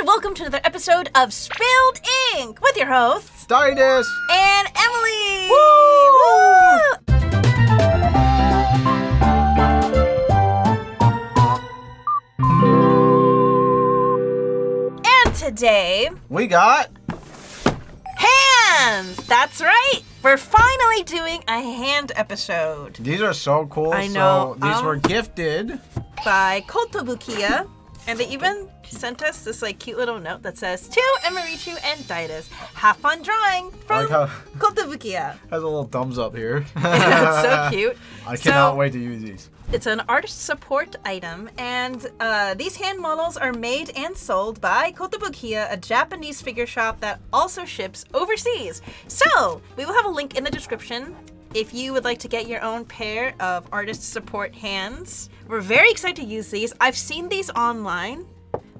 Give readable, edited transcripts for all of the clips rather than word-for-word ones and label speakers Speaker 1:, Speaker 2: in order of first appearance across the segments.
Speaker 1: welcome to another episode of Spilled Ink with your hosts,
Speaker 2: Daidus
Speaker 1: and Emily!
Speaker 2: Woo!
Speaker 1: And today,
Speaker 2: we got
Speaker 1: hands! That's right! We're finally doing a hand episode.
Speaker 2: These are so cool.
Speaker 1: I know.
Speaker 2: So these were gifted
Speaker 1: By KOTOBUKIYA. And they even sent us this cute little note that says, to Emirichu and Daidus, have fun drawing from KOTOBUKIYA.
Speaker 2: Has a little thumbs up here.
Speaker 1: It's so cute.
Speaker 2: I cannot wait to use these.
Speaker 1: It's an artist support item, and these hand models are made and sold by KOTOBUKIYA, a Japanese figure shop that also ships overseas. So, we will have a link in the description if you would like to get your own pair of artist support hands. We're very excited to use these. I've seen these online,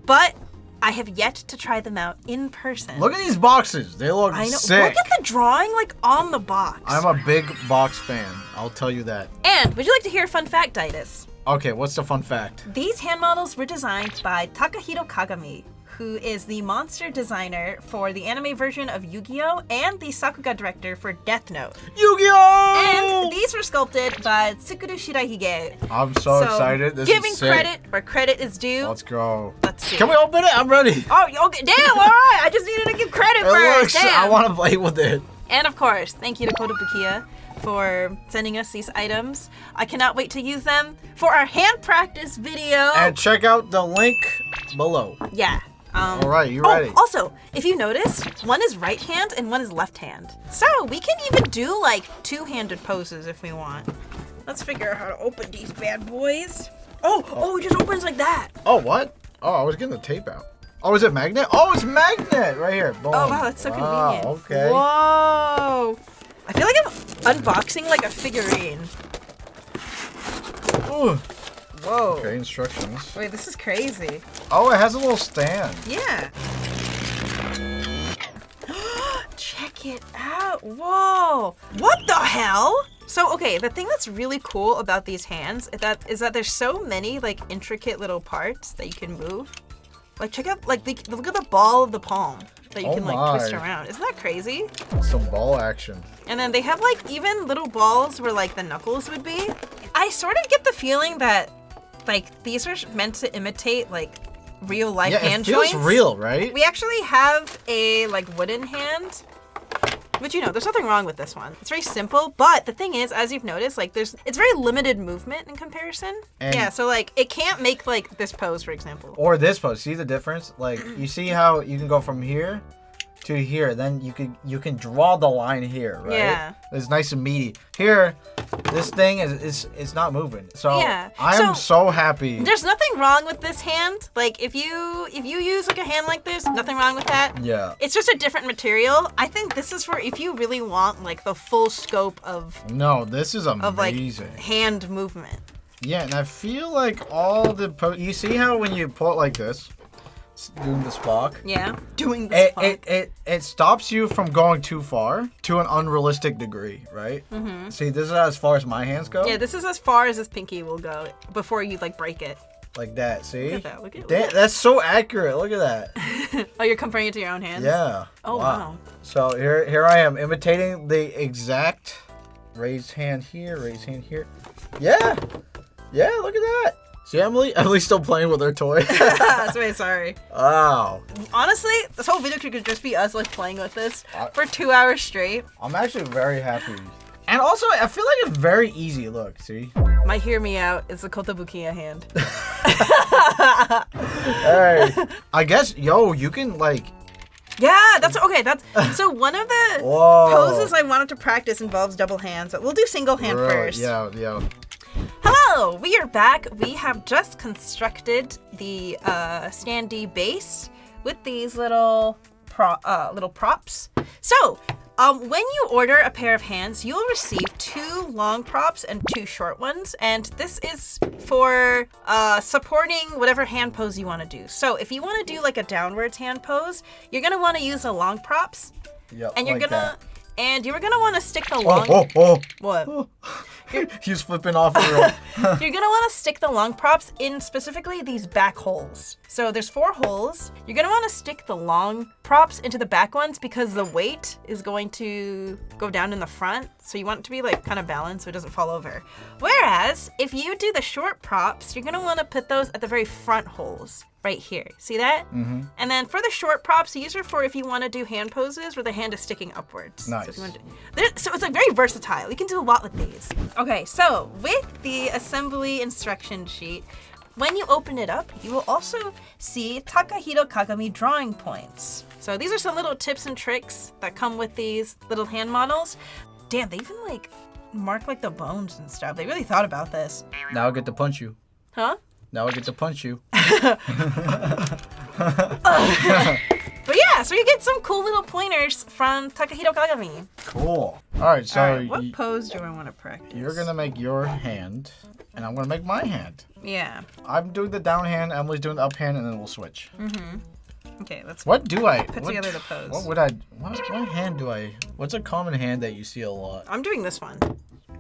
Speaker 1: but I have yet to try them out in person.
Speaker 2: Look at these boxes. They look sick.
Speaker 1: Look at the drawing on the box.
Speaker 2: I'm a big box fan. I'll tell you that.
Speaker 1: And would you like to hear a fun fact, Daidus?
Speaker 2: Okay, what's the fun fact?
Speaker 1: These hand models were designed by Takahiro Kagami, who is the monster designer for the anime version of Yu-Gi-Oh! And the Sakuga director for Death Note.
Speaker 2: Yu-Gi-Oh!
Speaker 1: And these were sculpted by Tsukuru Shirahige.
Speaker 2: I'm so excited. This
Speaker 1: giving
Speaker 2: is sick.
Speaker 1: credit where credit is due.
Speaker 2: Let's go.
Speaker 1: Let's see.
Speaker 2: Can we open it? I'm ready.
Speaker 1: Oh, okay. Damn, all right. I just needed to give credit first. Damn.
Speaker 2: I want to play with it.
Speaker 1: And of course, thank you to KOTOBUKIYA for sending us these items. I cannot wait to use them for our hand practice video.
Speaker 2: And check out the link below.
Speaker 1: Yeah.
Speaker 2: All right, you ready?
Speaker 1: Also, if you notice, one is right hand and one is left hand. So we can even do two-handed poses if we want. Let's figure out how to open these bad boys. Oh, it just opens like that.
Speaker 2: Oh, what? Oh, I was getting the tape out. Oh, is it magnet? Oh, it's magnet right here. Boom.
Speaker 1: Oh, wow, that's so convenient.
Speaker 2: Okay.
Speaker 1: Whoa. I feel like I'm unboxing a figurine.
Speaker 2: Ooh.
Speaker 1: Whoa.
Speaker 2: Okay, instructions.
Speaker 1: Wait, this is crazy.
Speaker 2: Oh, it has a little stand.
Speaker 1: Yeah. Check it out. Whoa. What the hell? So, okay, the thing that's really cool about these hands is that there's so many, intricate little parts that you can move. Check out, look at the ball of the palm that you can, twist around. Isn't that crazy?
Speaker 2: Some ball action.
Speaker 1: And then they have, even little balls where, the knuckles would be. I sort of get the feeling that these are meant to imitate real life hand joints.
Speaker 2: Yeah, it feels real, right?
Speaker 1: We actually have a wooden hand, but there's nothing wrong with this one. It's very simple, but the thing is, as you've noticed, it's very limited movement in comparison. And yeah, so it can't make this pose, for example.
Speaker 2: Or this pose. See the difference? You see how you can go from here to here, then you can draw the line here, right? Yeah. It's nice and meaty. Here, this thing is not moving. So yeah. I am so happy.
Speaker 1: There's nothing wrong with this hand. If you use a hand like this, nothing wrong with that.
Speaker 2: Yeah.
Speaker 1: It's just a different material. I think this is for if you really want the full scope of.
Speaker 2: No, this is amazing.
Speaker 1: Of hand movement.
Speaker 2: Yeah, and I feel all the you see how when you pull it like this, doing the Spock.
Speaker 1: Yeah, doing the Spock.
Speaker 2: It stops you from going too far to an unrealistic degree, right? Mm-hmm. See, this is as far as my hands go.
Speaker 1: Yeah, this is as far as this pinky will go before you break it.
Speaker 2: Like that, see?
Speaker 1: Look at that, look at that.
Speaker 2: That's so accurate, look at that.
Speaker 1: Oh, you're comparing it to your own hands?
Speaker 2: Yeah.
Speaker 1: Oh, wow.
Speaker 2: So here I am, imitating the exact raised hand here, raised hand here. Yeah, look at that. See, Emily's still playing with her toy.
Speaker 1: That's way sorry.
Speaker 2: Wow.
Speaker 1: Honestly, this whole video could just be us playing with this for 2 hours straight.
Speaker 2: I'm actually very happy. And also, I feel it's very easy. Look, see?
Speaker 1: My hear me out is the KOTOBUKIYA hand.
Speaker 2: Hey, I guess, you can
Speaker 1: Yeah, that's okay. So one of the poses I wanted to practice involves double hands. But we'll do single hand first.
Speaker 2: Yeah.
Speaker 1: Hello, we are back. We have just constructed the standee base with these little props. So, when you order a pair of hands, you'll receive 2 long props and 2 short ones, and this is for supporting whatever hand pose you want to do. So, if you want to do a downwards hand pose, you're gonna want to use the long props,
Speaker 2: Yep,
Speaker 1: and you're gonna want to stick the
Speaker 2: long.
Speaker 1: What?
Speaker 2: He was flipping off the rope.
Speaker 1: You're gonna want to stick the long props in specifically these back holes. So there's 4 holes. You're gonna want to stick the long props into the back ones because the weight is going to go down in the front. So you want it to be like kind of balanced so it doesn't fall over. Whereas if you do the short props, you're gonna want to put those at the very front holes. Right here. See that? Mm-hmm. And then for the short props, these are for if you want to do hand poses where the hand is sticking upwards.
Speaker 2: Nice.
Speaker 1: So, if you want to, so it's like very versatile. You can do a lot with these. Okay, so with the assembly instruction sheet, when you open it up, you will also see Takahiro Kagami drawing points. So these are some little tips and tricks that come with these little hand models. Damn, they even like mark like the bones and stuff. They really thought about this.
Speaker 2: Now I get to punch you.
Speaker 1: Huh?
Speaker 2: Now I get to punch you.
Speaker 1: But yeah, so you get some cool little pointers from Takahiro Kagami.
Speaker 2: Cool. All right, so
Speaker 1: All right, what pose do I want to practice?
Speaker 2: You're gonna make your hand, and I'm gonna make my hand.
Speaker 1: Yeah.
Speaker 2: I'm doing the down hand, Emily's doing the up hand, and then we'll switch.
Speaker 1: Mm-hmm. Okay, let's
Speaker 2: What do I
Speaker 1: put together the pose.
Speaker 2: What hand do I? What's a common hand that you see a lot?
Speaker 1: I'm doing this one.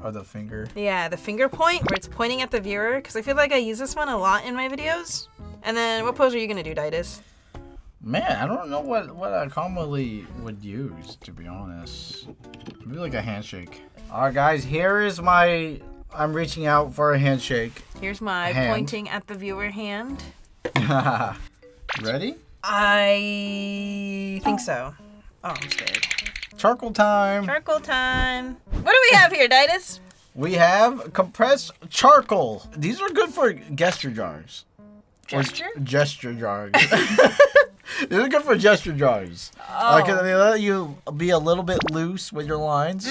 Speaker 2: Or the finger?
Speaker 1: Yeah, the finger point where it's pointing at the viewer, because I feel like I use this one a lot in my videos. And then what pose are you gonna do, Daidus?
Speaker 2: Man, I don't know what I commonly would use, to be honest. Maybe like a handshake. All right, guys, here is my. I'm reaching out for a handshake.
Speaker 1: Here's my
Speaker 2: hand.
Speaker 1: pointing at the viewer hand.
Speaker 2: Ready?
Speaker 1: I think so. Oh, I'm scared.
Speaker 2: Charcoal time.
Speaker 1: Charcoal time. What do we have here, Daidus?
Speaker 2: We have compressed charcoal. These are good for gesture jars.
Speaker 1: Gesture?
Speaker 2: Gesture jars. These are good for gesture jars.
Speaker 1: Oh.
Speaker 2: Because they let you be a little bit loose with your lines.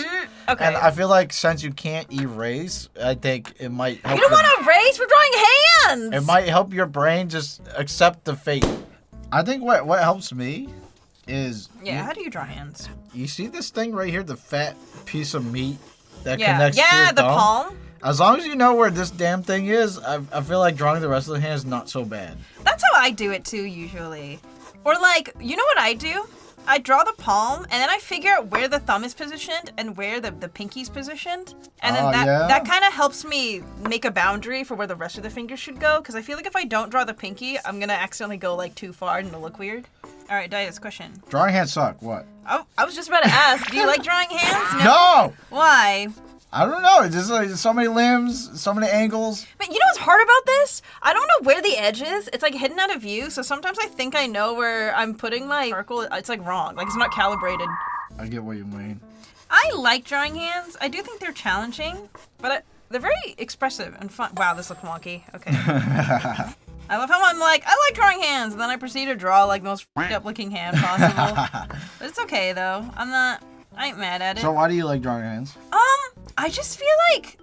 Speaker 1: Okay.
Speaker 2: And I feel like since you can't erase, I think it might help.
Speaker 1: You don't want to erase? We're drawing hands!
Speaker 2: It might help your brain just accept the fate. I think what helps me is...
Speaker 1: Yeah, how do you draw hands?
Speaker 2: You see this thing right here, the fat piece of meat that connects to your
Speaker 1: the
Speaker 2: thumb?
Speaker 1: palm.
Speaker 2: As long as you know where this damn thing is, I feel like drawing the rest of the hand is not so bad.
Speaker 1: That's how I do it too, usually. Or like, you know what I do? I draw the palm, and then I figure out where the thumb is positioned and where the pinky's positioned. And then that kind of helps me make a boundary for where the rest of the fingers should go. Because I feel like if I don't draw the pinky, I'm going to accidentally go like too far and it'll look weird. All right, Daidus, question.
Speaker 2: Drawing hands suck. What?
Speaker 1: Oh, I was just about to ask, do you like drawing hands?
Speaker 2: No!
Speaker 1: Why?
Speaker 2: I don't know. It's just like so many limbs, so many angles.
Speaker 1: But you know what's hard about this? I don't know where the edge is. It's like hidden out of view, so sometimes I think I know where I'm putting my circle. It's like wrong. Like it's not calibrated.
Speaker 2: I get what you mean.
Speaker 1: I like drawing hands. I do think they're challenging, but they're very expressive and fun. Wow, this looks wonky. Okay. I love how I'm like, I like drawing hands, and then I proceed to draw like the most f***ed up looking hand possible. But it's okay though. I ain't mad at it.
Speaker 2: So why do you like drawing hands?
Speaker 1: I just feel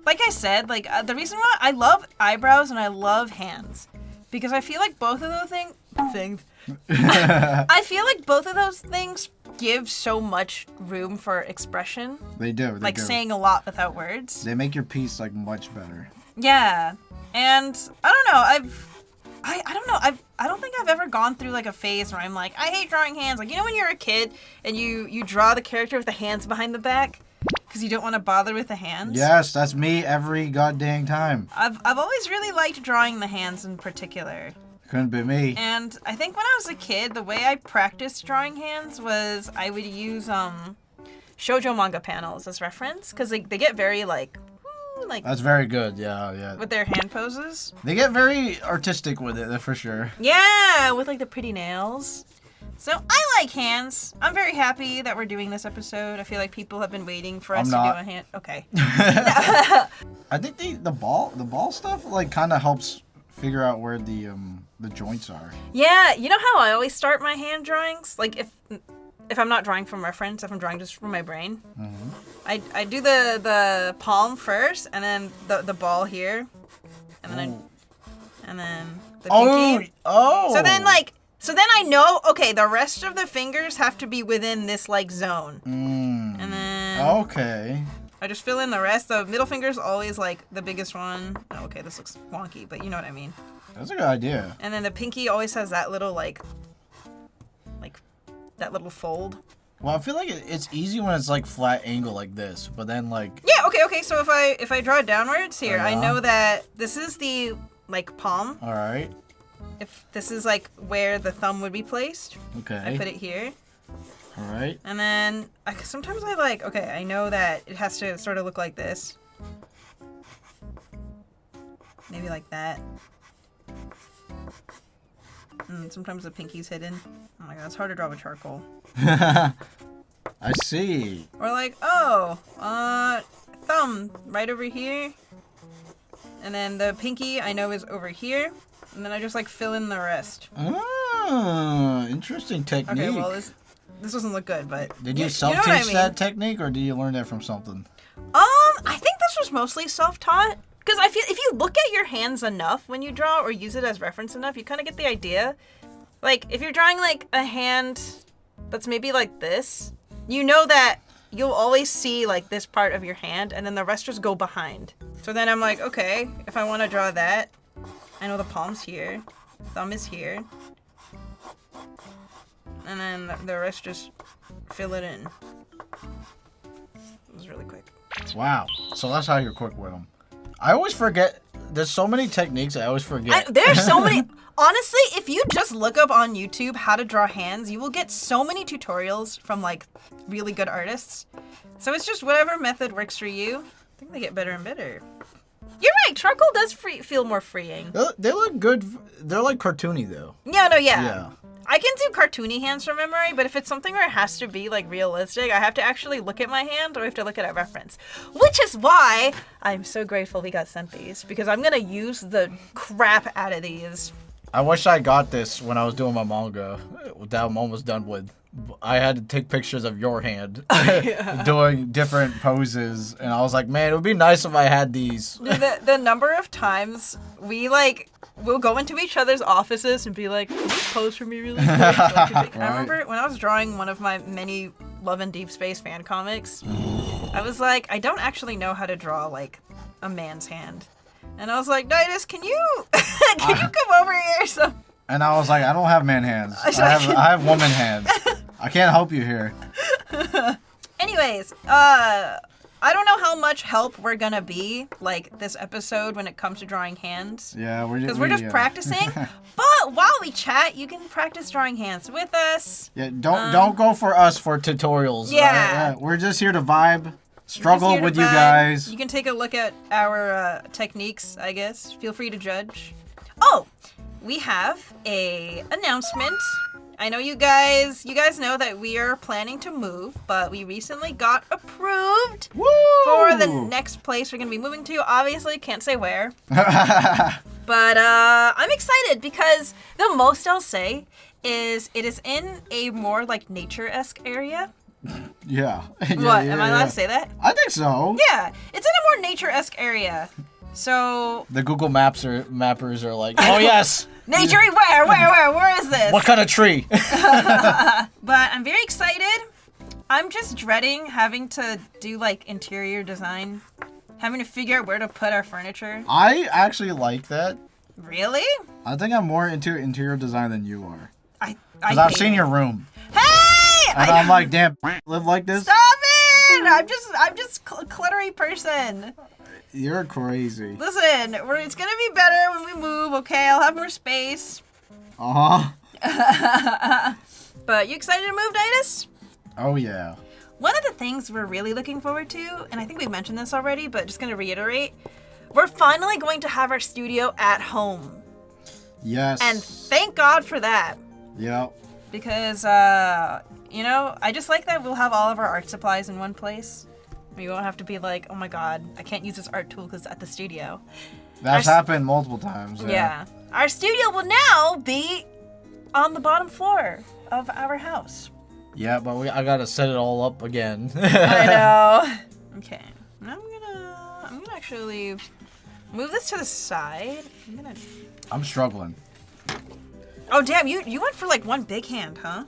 Speaker 1: like I said, like the reason why I love eyebrows and I love hands, because I feel like both of those things. I feel like both of those things give so much room for expression.
Speaker 2: They do.
Speaker 1: Like saying a lot without words.
Speaker 2: They make your piece like much better.
Speaker 1: Yeah, and I don't know. I don't know. I don't think I've ever gone through like a phase where I'm like, I hate drawing hands. Like, you know when you're a kid and you draw the character with the hands behind the back because you don't want to bother with the hands?
Speaker 2: Yes, that's me every goddamn time.
Speaker 1: I've always really liked drawing the hands in particular.
Speaker 2: Couldn't be me.
Speaker 1: And I think when I was a kid, the way I practiced drawing hands was I would use shoujo manga panels as reference because they get very like
Speaker 2: that's very good. Yeah.
Speaker 1: With their hand poses.
Speaker 2: They get very artistic with it, for sure.
Speaker 1: Yeah, with like the pretty nails. So I like hands. I'm very happy that we're doing this episode. I feel like people have been waiting for us to do a hand. Okay.
Speaker 2: I think the ball stuff like kind of helps figure out where the joints are.
Speaker 1: Yeah, you know how I always start my hand drawings? Like if I'm not drawing from reference, if I'm drawing just from my brain, I do the palm first, and then the ball here, and then the pinky.
Speaker 2: Oh.
Speaker 1: So then I know, okay, the rest of the fingers have to be within this like zone, and then
Speaker 2: okay.
Speaker 1: I just fill in the rest. The middle finger's always like the biggest one. Oh, okay, this looks wonky, but you know what I mean.
Speaker 2: That's a good idea.
Speaker 1: And then the pinky always has that little like that little fold.
Speaker 2: Well, I feel like it's easy when it's like flat angle like this, but then like.
Speaker 1: Yeah. Okay. So if I draw it downwards here, I know that this is the like palm.
Speaker 2: All right.
Speaker 1: If this is like where the thumb would be placed.
Speaker 2: Okay.
Speaker 1: I put it here.
Speaker 2: All right.
Speaker 1: And then sometimes I like. Okay, I know that it has to sort of look like this. Maybe like that. Sometimes the pinky's hidden. Oh my god, it's hard to draw with charcoal.
Speaker 2: I see.
Speaker 1: Or like, thumb right over here. And then the pinky I know is over here. And then I just like fill in the rest.
Speaker 2: Ah, interesting technique.
Speaker 1: Okay, well this doesn't look good, but
Speaker 2: did you self-teach that technique, or did you learn that from something?
Speaker 1: I think this was mostly self-taught. Because I feel if you look at your hands enough when you draw or use it as reference enough, you kind of get the idea. Like, if you're drawing, like, a hand that's maybe like this, you know that you'll always see, like, this part of your hand, and then the rest just go behind. So then I'm like, okay, if I want to draw that, I know the palm's here, thumb is here, and then the rest just fill it in. It was really quick.
Speaker 2: Wow. So that's how you're quick with them. I always forget. There's so many techniques I always forget.
Speaker 1: There's so many. Honestly, if you just look up on YouTube how to draw hands, you will get so many tutorials from like really good artists. So it's just whatever method works for you. I think they get better and better. You're right. Charcoal does feel more freeing.
Speaker 2: They look good. They're like cartoony though.
Speaker 1: Yeah. No. Yeah. I can do cartoony hands from memory, but if it's something where it has to be like realistic, I have to actually look at my hand or I have to look at a reference. Which is why I'm so grateful we got sent these, because I'm gonna use the crap out of these.
Speaker 2: I wish I got this when I was doing my manga that I'm almost done with. I had to take pictures of your hand doing different poses, and I was like, man, it would be nice if I had these.
Speaker 1: The number of times we'll go into each other's offices and be like, can you pose for me really quick? I remember when I was drawing one of my many Love and Deep Space fan comics, I was like, I don't actually know how to draw like a man's hand. And I was like, Daidus, can you come over here? So.
Speaker 2: And I was like, I don't have man hands. I have woman hands. I can't help you here.
Speaker 1: Anyways, I don't know how much help we're gonna be like this episode when it comes to drawing hands.
Speaker 2: Yeah, we're
Speaker 1: just practicing. But while we chat, you can practice drawing hands with us.
Speaker 2: Yeah, don't go for us for tutorials.
Speaker 1: Yeah,
Speaker 2: we're just here to vibe. Struggle with you guys.
Speaker 1: You can take a look at our techniques, I guess. Feel free to judge. Oh, we have a announcement. I know you guys know that we are planning to move, but we recently got approved for the next place we're going to be moving to. Obviously, can't say where. But I'm excited because the most I'll say is it is in a more like nature-esque area.
Speaker 2: Yeah.
Speaker 1: What? Am I allowed to say that?
Speaker 2: I think so.
Speaker 1: Yeah. It's in a more nature-esque area. So...
Speaker 2: The Google mappers are like, oh yes!
Speaker 1: Nature? Where is this?
Speaker 2: What kind of tree?
Speaker 1: But I'm very excited. I'm just dreading having to do like interior design. Having to figure out where to put our furniture.
Speaker 2: I actually like that.
Speaker 1: Really?
Speaker 2: I think I'm more into interior design than you are. Because
Speaker 1: I've
Speaker 2: seen your room.
Speaker 1: Hey!
Speaker 2: And I'm like, damn, live like this?
Speaker 1: Stop it! I'm just a cluttery person.
Speaker 2: You're crazy.
Speaker 1: Listen, it's gonna be better when we move, okay? I'll have more space.
Speaker 2: Uh-huh.
Speaker 1: But you excited to move, Daidus?
Speaker 2: Oh, yeah.
Speaker 1: One of the things we're really looking forward to, and I think we mentioned this already, but just gonna reiterate, we're finally going to have our studio at home.
Speaker 2: Yes.
Speaker 1: And thank God for that.
Speaker 2: Yep.
Speaker 1: Because, you know, I just like that we'll have all of our art supplies in one place. We won't have to be like, oh my god, I can't use this art tool because it's at the studio.
Speaker 2: That's happened multiple times.
Speaker 1: Yeah. Our studio will now be on the bottom floor of our house.
Speaker 2: Yeah, but I gotta set it all up again.
Speaker 1: I know. Okay. I'm gonna actually move this to the side.
Speaker 2: I'm struggling.
Speaker 1: Oh damn, you went for like one big hand, huh?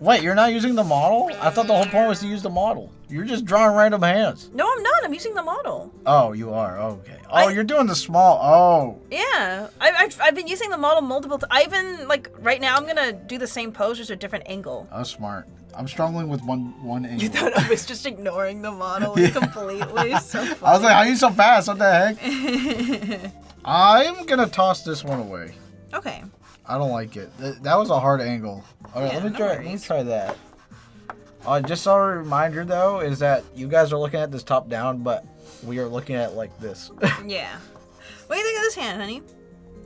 Speaker 2: Wait, you're not using the model? I thought the whole point was to use the model. You're just drawing random hands.
Speaker 1: No, I'm not. I'm using the model.
Speaker 2: Oh, you are. Okay. Oh, you're doing the small. Oh.
Speaker 1: Yeah. I've been using the model multiple times. I even, like, right now I'm going to do the same pose, just a different angle.
Speaker 2: That's smart. I'm struggling with one angle.
Speaker 1: You thought I was just ignoring the model completely? So funny.
Speaker 2: I was like, how are you so fast? What the heck? I'm going to toss this one away.
Speaker 1: Okay.
Speaker 2: I don't like it. That was a hard angle. All right,
Speaker 1: Yeah,
Speaker 2: let me try that. Just so a reminder, though, is that you guys are looking at this top down, but we are looking at it like this.
Speaker 1: Yeah. What do you think of this hand, honey?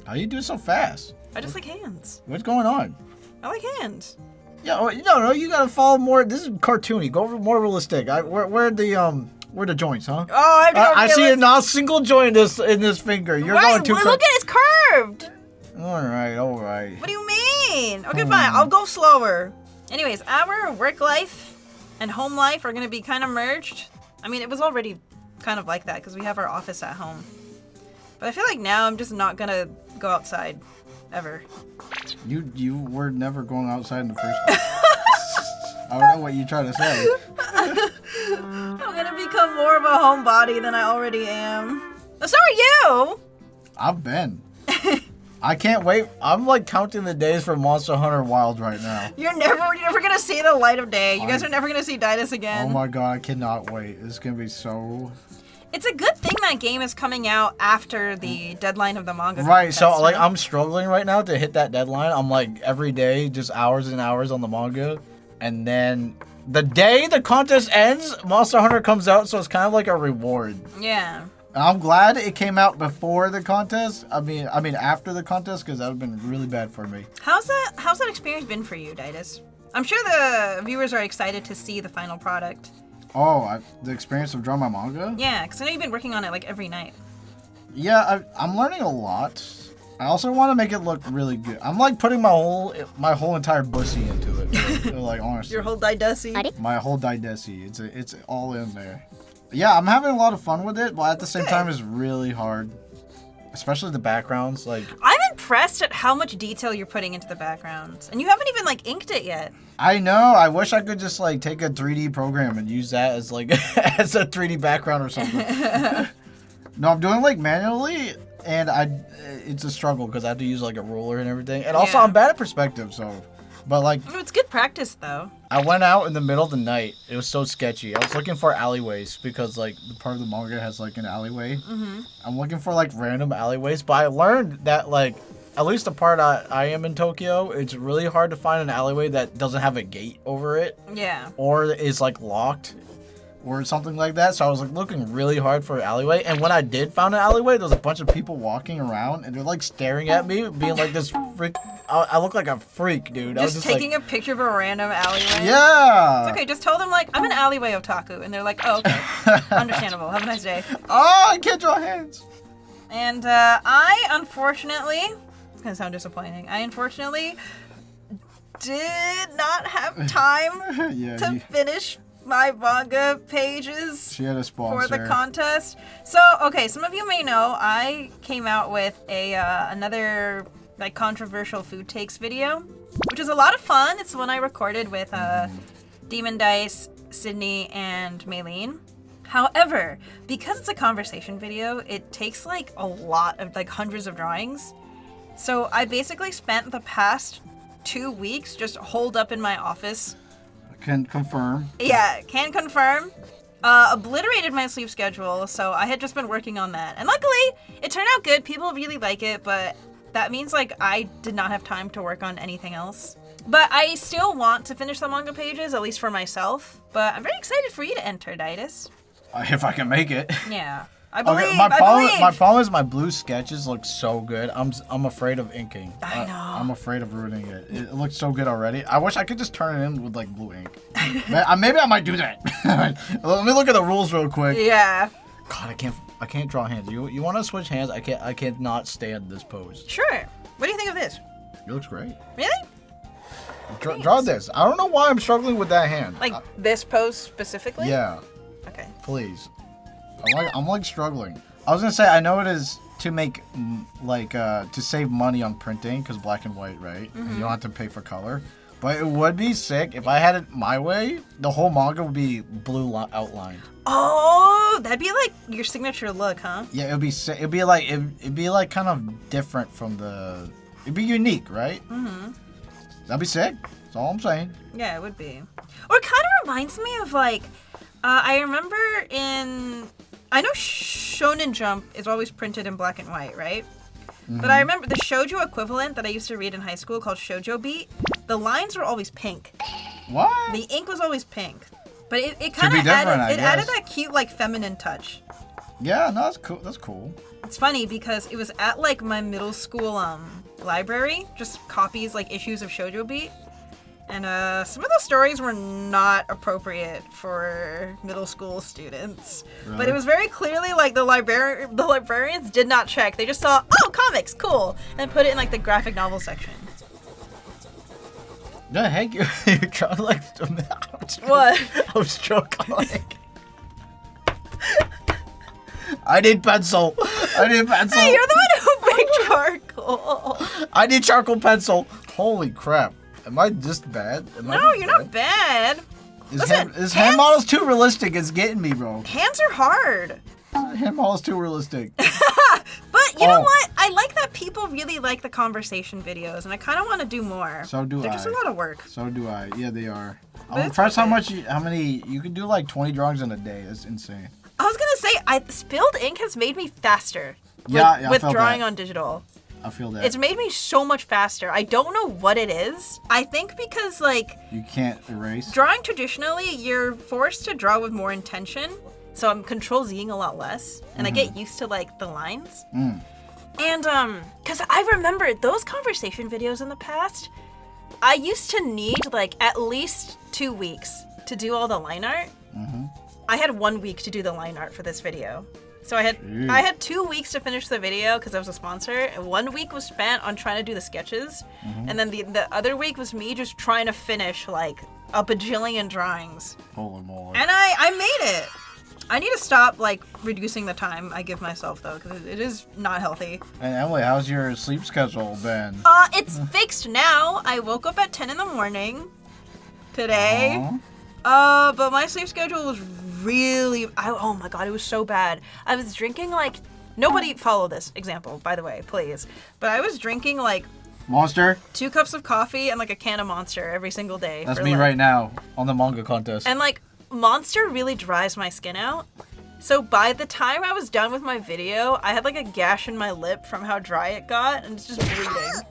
Speaker 2: How you do so fast?
Speaker 1: I just like hands.
Speaker 2: What's going on?
Speaker 1: I like hands.
Speaker 2: Yeah, no, you gotta follow more. This is cartoony. Go more realistic. Where the joints, huh?
Speaker 1: Oh,
Speaker 2: I see not a single joint in this finger. You're going too.
Speaker 1: Look at it's curved.
Speaker 2: All right.
Speaker 1: What do you mean? Okay, fine. I'll go slower. Anyways, our work life and home life are gonna be kind of merged. I mean, it was already kind of like that because we have our office at home. But I feel like now I'm just not gonna go outside ever.
Speaker 2: You were never going outside in the first place. I don't know what you're trying to say.
Speaker 1: I'm gonna become more of a homebody than I already am. So are you.
Speaker 2: I've been. I can't wait. I'm like counting the days for Monster Hunter Wild right now.
Speaker 1: You're never gonna see the light of day. You guys are never gonna see Daidus again.
Speaker 2: Oh my god, I cannot wait. This is gonna be so...
Speaker 1: It's a good thing that game is coming out after the deadline of the manga.
Speaker 2: Right, so like I'm struggling right now to hit that deadline. I'm like every day just hours and hours on the manga. And then the day the contest ends, Monster Hunter comes out, so it's kind of like a reward.
Speaker 1: Yeah.
Speaker 2: And I'm glad it came out before the contest. I mean after the contest, because that would have been really bad for me.
Speaker 1: How's that experience been for you, Daidus? I'm sure the viewers are excited to see the final product.
Speaker 2: Oh, the experience of drawing my manga?
Speaker 1: Yeah, because I know you've been working on it like every night.
Speaker 2: Yeah, I'm learning a lot. I also want to make it look really good. I'm like putting my whole entire bussy into it. Like honestly.
Speaker 1: Your whole Daidus?
Speaker 2: My whole Daidus. It's all in there. Yeah, I'm having a lot of fun with it, but at the same time it's really hard. Especially the backgrounds, like...
Speaker 1: I'm impressed at how much detail you're putting into the backgrounds. And you haven't even, like, inked it yet.
Speaker 2: I know. I wish I could just, like, take a 3D program and use that as, like, as a 3D background or something. No, I'm doing, like, manually, and it's a struggle because I have to use, like, a ruler and everything. And also, I'm bad at perspective, so... But, like...
Speaker 1: It's good practice, though.
Speaker 2: I went out in the middle of the night. It was so sketchy. I was looking for alleyways because, like, the part of the manga has, like, an alleyway. Mm-hmm. I'm looking for, like, random alleyways. But I learned that, like, at least the part I am in Tokyo, it's really hard to find an alleyway that doesn't have a gate over it.
Speaker 1: Yeah.
Speaker 2: Or is, like, locked. Or something like that. So I was, like, looking really hard for an alleyway. And when I did find an alleyway, there was a bunch of people walking around. And they're, like, staring at me, being like this freak... I look like a freak, dude.
Speaker 1: Just taking a picture of a random alleyway?
Speaker 2: Yeah!
Speaker 1: It's okay, just tell them, like, I'm an alleyway otaku. And they're like, oh, okay. Understandable. Have a nice day.
Speaker 2: Oh, I can't draw hands.
Speaker 1: And I, unfortunately... It's going to sound disappointing. I, unfortunately, did not have time to finish my manga pages
Speaker 2: she had a sponsor
Speaker 1: for the contest. So, okay, some of you may know I came out with another like controversial food takes video, which was a lot of fun. It's the one I recorded with Demon Dice, Sydney, and Maylene. However, because it's a conversation video, it takes like a lot of like hundreds of drawings. So I basically spent the past 2 weeks just holed up in my office.
Speaker 2: Can confirm.
Speaker 1: Yeah, can confirm. Obliterated my sleep schedule, so I had just been working on that. And luckily, it turned out good. People really like it, but that means like I did not have time to work on anything else. But I still want to finish the manga pages, at least for myself. But I'm very excited for you to enter, Daidus.
Speaker 2: If I can make it.
Speaker 1: Yeah. I believe,
Speaker 2: okay, my problem is my blue sketches look so good. I'm afraid of inking.
Speaker 1: I know.
Speaker 2: I'm afraid of ruining it. It looks so good already. I wish I could just turn it in with like blue ink. Maybe I might do that. Let me look at the rules real quick.
Speaker 1: Yeah.
Speaker 2: God, I can't draw hands. You want to switch hands? I can't not stand this pose.
Speaker 1: Sure. What do you think of this?
Speaker 2: It looks great.
Speaker 1: Really?
Speaker 2: Draw this. I don't know why I'm struggling with that hand.
Speaker 1: Like this pose specifically?
Speaker 2: Yeah.
Speaker 1: Okay.
Speaker 2: Please. I'm like struggling. I was gonna say I know it is to make like to save money on printing because black and white, right? Mm-hmm. And you don't have to pay for color. But it would be sick if I had it my way. The whole manga would be blue outline.
Speaker 1: Oh, that'd be like your signature look, huh?
Speaker 2: Yeah, it'd be sick. It'd be like kind of different from the. It'd be unique, right?
Speaker 1: Mm-hmm.
Speaker 2: That'd be sick. That's all I'm saying.
Speaker 1: Yeah, it would be. Or it kind of reminds me of like, I remember I know Shonen Jump is always printed in black and white, right? Mm-hmm. But I remember the shoujo equivalent that I used to read in high school called Shoujo Beat. The lines were always pink.
Speaker 2: What?
Speaker 1: The ink was always pink. But it kind of added that cute, like, feminine touch.
Speaker 2: Yeah, no, that's cool. That's cool.
Speaker 1: It's funny because it was at, like, my middle school library. Just copies, like, issues of Shoujo Beat. And some of those stories were not appropriate for middle school students. Really? But it was very clearly like the librarians did not check. They just saw, oh, comics, cool, and put it in like the graphic novel section.
Speaker 2: The heck, you're trying to like...
Speaker 1: What?
Speaker 2: I was joking like... I need pencil. Hey, you're
Speaker 1: the one who made charcoal.
Speaker 2: I need charcoal pencil. Holy crap. Am I just bad?
Speaker 1: No, you're not bad.
Speaker 2: This hand model's too realistic. It's getting me, bro.
Speaker 1: Hands are hard.
Speaker 2: Hand model's too realistic.
Speaker 1: But you know what? I like that people really like the conversation videos, and I kind of want to do more.
Speaker 2: So do I.
Speaker 1: They're just a lot of work.
Speaker 2: So do I. Yeah, they are. I'm impressed how many you can do like 20 drawings in a day. That's insane.
Speaker 1: I was gonna say, spilled ink has made me faster. With drawing on digital.
Speaker 2: I feel that.
Speaker 1: It's made me so much faster. I don't know what it is. I think because, like...
Speaker 2: You can't erase? Drawing
Speaker 1: traditionally, you're forced to draw with more intention. So I'm Control-Zing a lot less. And I get used to, like, the lines. Mm. And, because I remember those conversation videos in the past, I used to need, like, at least 2 weeks to do all the line art. Mm-hmm. I had 1 week to do the line art for this video. So I had 2 weeks to finish the video because I was a sponsor, and 1 week was spent on trying to do the sketches, and then the other week was me just trying to finish like a bajillion drawings.
Speaker 2: Holy moly!
Speaker 1: And I made it. I need to stop like reducing the time I give myself though, because it is not healthy.
Speaker 2: And Emily, how's your sleep schedule been?
Speaker 1: It's fixed now. I woke up at 10 in the morning today. But my sleep schedule was really, oh my god, it was so bad. I was drinking like, nobody follow this example, by the way, please. But I was drinking like
Speaker 2: Monster?
Speaker 1: 2 cups of coffee and like a can of Monster every single day.
Speaker 2: That's me right now on the manga contest.
Speaker 1: And like, Monster really dries my skin out. So by the time I was done with my video, I had like a gash in my lip from how dry it got, and it's just bleeding.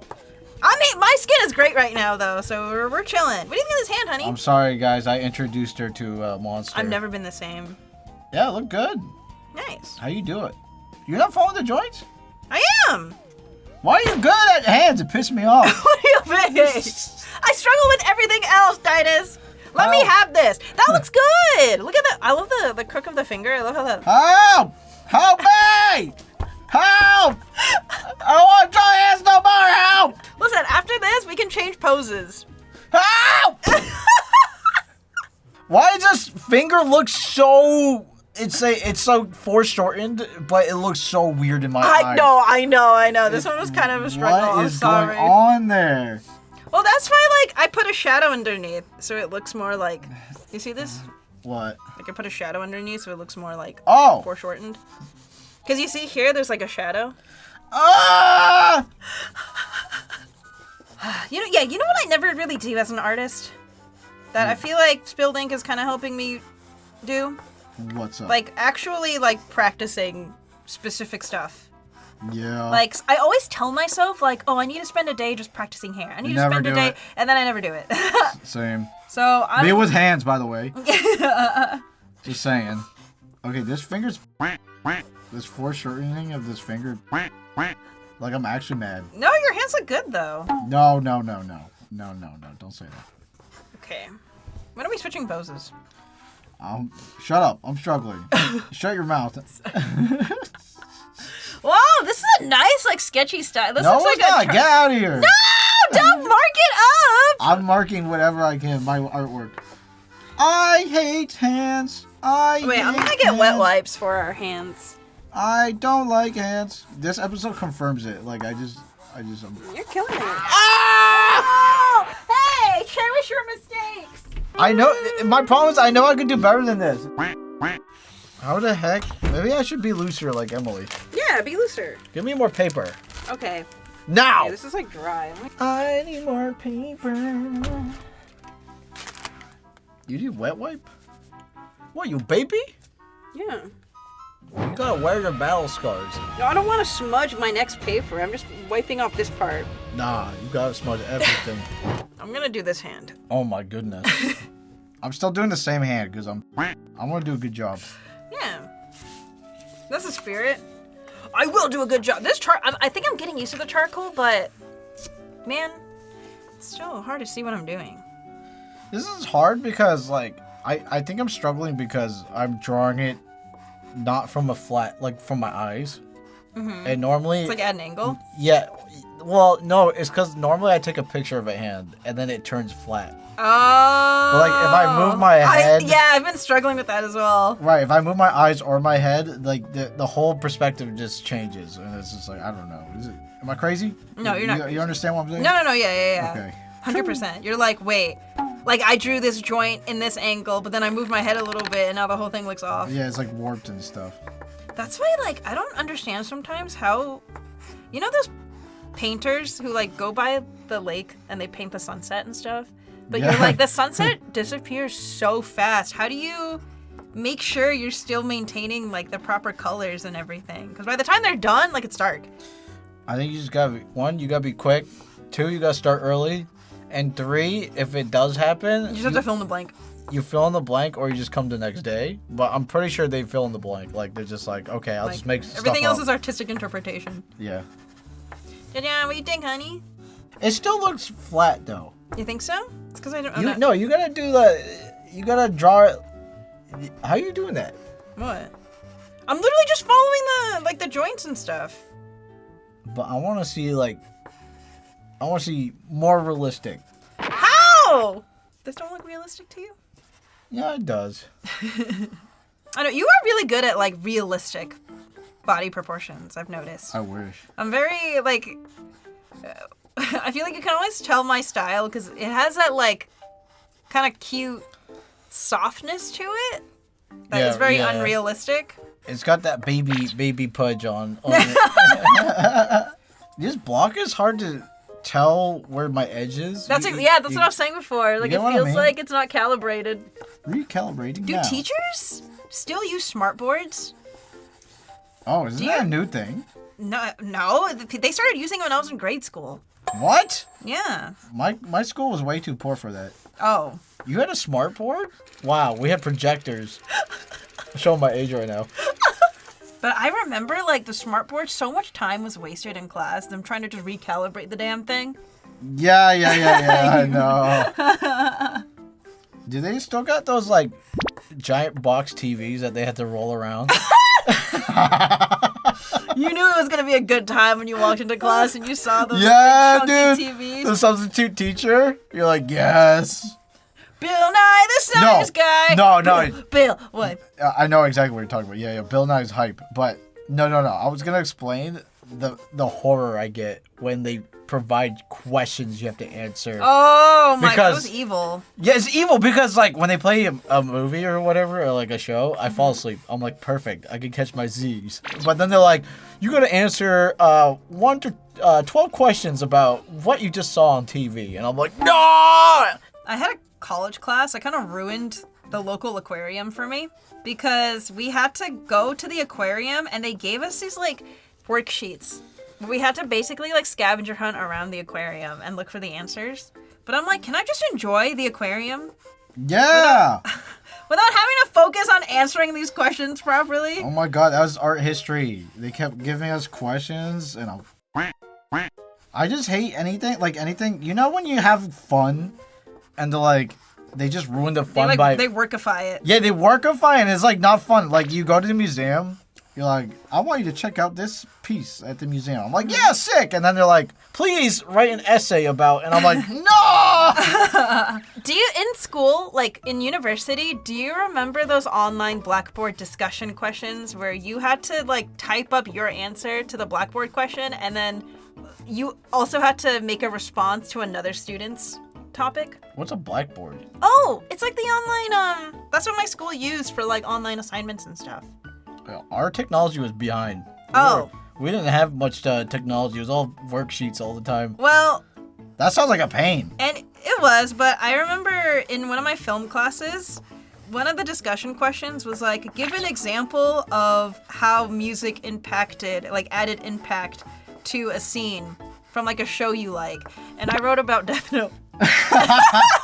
Speaker 1: I mean, my skin is great right now, though, so we're chilling. What do you think of this hand, honey?
Speaker 2: I'm sorry, guys. I introduced her to Monster.
Speaker 1: I've never been the same.
Speaker 2: Yeah, look good.
Speaker 1: Nice.
Speaker 2: How you do it? You're not following the joints?
Speaker 1: I am.
Speaker 2: Why are you good at hands? It pissed me off.
Speaker 1: What do you mean? I struggle with everything else, Daidus. Let me have this. That looks good. Look at that. I love the crook of the finger. I love how that...
Speaker 2: Help! Help me! Help! I don't want to draw hands no more! Help!
Speaker 1: Listen, after this, we can change poses.
Speaker 2: Help! Why does this finger look so... It's so foreshortened, but it looks so weird in my eyes.
Speaker 1: I know. This one was kind of a struggle.
Speaker 2: What is going on there?
Speaker 1: Well, that's why, like, I put a shadow underneath, so it looks more like... You see this?
Speaker 2: What?
Speaker 1: Like, I put a shadow underneath, so it looks more like foreshortened. Because you see here, there's like a shadow.
Speaker 2: Ah!
Speaker 1: You know what I never really do as an artist? That I feel like Spilled Ink is kind of helping me do?
Speaker 2: What's up?
Speaker 1: Like, actually, like, practicing specific stuff.
Speaker 2: Yeah.
Speaker 1: Like, I always tell myself, like, oh, I need to spend a day just practicing hair. I need to spend a day, and then I never do it.
Speaker 2: Same.
Speaker 1: So,
Speaker 2: Me with hands, by the way. Just saying. Okay, this finger's... This foreshortening of this finger... Like, I'm actually mad.
Speaker 1: No, your hands look good, though.
Speaker 2: No. Don't say that.
Speaker 1: Okay. When are we switching poses?
Speaker 2: Shut up. I'm struggling. Shut your mouth.
Speaker 1: Whoa, this is a nice, like, sketchy style. This looks like
Speaker 2: not. Get out of here.
Speaker 1: No! Don't mark it up!
Speaker 2: I'm marking whatever I can. My artwork. I hate hands. Wait,
Speaker 1: I'm gonna get wet wipes for our hands.
Speaker 2: I don't like hands. This episode confirms it. Like, I just...
Speaker 1: You're killing me.
Speaker 2: Ah!
Speaker 1: Oh! Hey, cherish your mistakes.
Speaker 2: I know. My problem is I know I could do better than this. How the heck? Maybe I should be looser like Emily.
Speaker 1: Yeah, be looser.
Speaker 2: Give me more paper.
Speaker 1: Okay.
Speaker 2: Now!
Speaker 1: Okay, this is like dry.
Speaker 2: I need more paper. You need wet wipe? What, you baby?
Speaker 1: Yeah.
Speaker 2: You gotta wear your battle scars.
Speaker 1: No, I don't want to smudge my next paper. I'm just wiping off this part.
Speaker 2: Nah, you gotta smudge everything.
Speaker 1: I'm gonna do this hand.
Speaker 2: Oh my goodness. I'm still doing the same hand because I'm gonna do a good job.
Speaker 1: Yeah. That's the spirit. I will do a good job. This I think I'm getting used to the charcoal, but man, it's still hard to see what I'm doing.
Speaker 2: This is hard because like I think I'm struggling because I'm drawing it not from a flat, like from my eyes. Mm-hmm. And normally
Speaker 1: it's like at an angle.
Speaker 2: Yeah. Well, no, it's because normally I take a picture of a hand and then it turns flat.
Speaker 1: Oh.
Speaker 2: But like if I move my head.
Speaker 1: Yeah, I've been struggling with that as well.
Speaker 2: Right. If I move my eyes or my head, like the whole perspective just changes, and it's just like I don't know. Am I crazy?
Speaker 1: No, you're not.
Speaker 2: You understand what I'm saying?
Speaker 1: No. Yeah.
Speaker 2: Okay.
Speaker 1: 100%. You're like, wait. Like I drew this joint in this angle, but then I moved my head a little bit, and now the whole thing looks off.
Speaker 2: Yeah, it's like warped and stuff.
Speaker 1: That's why, like, I don't understand sometimes how, you know, those painters who like go by the lake and they paint the sunset and stuff, but
Speaker 2: yeah.
Speaker 1: You're like the sunset disappears so fast. How do you make sure you're still maintaining like the proper colors and everything? Because by the time they're done, like it's dark.
Speaker 2: I think you just gotta you gotta be quick. 2, you gotta start early. And 3, if it does happen,
Speaker 1: you just have to fill in the blank.
Speaker 2: You fill in the blank, or you just come the next day. But I'm pretty sure they fill in the blank. Like they're just like, okay, I'll just make stuff
Speaker 1: everything else
Speaker 2: up.
Speaker 1: is artistic interpretation.
Speaker 2: Yeah.
Speaker 1: Yeah, what do you think, honey?
Speaker 2: It still looks flat though.
Speaker 1: You think so? It's because I don't.
Speaker 2: No, you gotta do the. You gotta draw it. How are you doing that?
Speaker 1: What? I'm literally just following the joints and stuff.
Speaker 2: But I want to see more realistic.
Speaker 1: How? This don't look realistic to you?
Speaker 2: Yeah, it does.
Speaker 1: I know you are really good at like realistic body proportions. I've noticed.
Speaker 2: I wish.
Speaker 1: I'm very like. I feel like you can always tell my style because it has that like kind of cute softness to it that is very unrealistic.
Speaker 2: It's got that baby pudge on it. This block is hard to tell where my edge is.
Speaker 1: That's what I was saying before. Like it feels like it's not calibrated.
Speaker 2: Recalibrating.
Speaker 1: Do teachers still use smartboards?
Speaker 2: Oh, isn't that a new thing?
Speaker 1: No. They started using them when I was in grade school.
Speaker 2: What?
Speaker 1: Yeah.
Speaker 2: My school was way too poor for that.
Speaker 1: Oh.
Speaker 2: You had a smartboard? Wow, we had projectors. I'm showing my age right now.
Speaker 1: But I remember, like, the smartboard, so much time was wasted in class, them trying to just recalibrate the damn thing.
Speaker 2: Yeah, I know. Do they still got those, like, giant box TVs that they had to roll around?
Speaker 1: You knew it was going to be a good time when you walked into class and you saw those TVs.
Speaker 2: The substitute teacher. You're like, yes.
Speaker 1: Bill Nye the Science Guy.
Speaker 2: No.
Speaker 1: Bill, what?
Speaker 2: I know exactly what you're talking about. Yeah. Bill Nye's hype. But no. I was going to explain the horror I get when they provide questions you have to answer.
Speaker 1: Oh my God, that was evil.
Speaker 2: Yeah, it's evil because like when they play a movie or whatever or like a show, I fall asleep. I'm like, perfect, I can catch my Z's. But then they're like, you got to answer 1 to 12 questions about what you just saw on TV, and I'm like, no.
Speaker 1: I had a college class. I kind of ruined the local aquarium for me because we had to go to the aquarium and they gave us these like worksheets. We had to basically like scavenger hunt around the aquarium and look for the answers. But I'm like, can I just enjoy the aquarium?
Speaker 2: Yeah.
Speaker 1: Without having to focus on answering these questions properly?
Speaker 2: Oh my God, that was art history. They kept giving us questions and I just hate anything. You know when you have fun and they just ruin the fun
Speaker 1: They workify it.
Speaker 2: Yeah, they workify and it's like not fun. Like you go to the museum. You're like, I want you to check out this piece at the museum. I'm like, yeah, sick. And then they're like, please write an essay about. And I'm like, no.
Speaker 1: Do you, in school, like in university, do you remember those online Blackboard discussion questions where you had to like type up your answer to the Blackboard question and then you also had to make a response to another student's topic.
Speaker 2: What's a blackboard?
Speaker 1: Oh, it's like the online, that's what my school used for like online assignments and stuff.
Speaker 2: Our technology was behind. We didn't have much technology. It was all worksheets all the time.
Speaker 1: Well...
Speaker 2: That sounds like a pain.
Speaker 1: And it was, but I remember in one of my film classes, one of the discussion questions was like, give an example of how music added impact to a scene from like a show you like. And I wrote about Death Note. I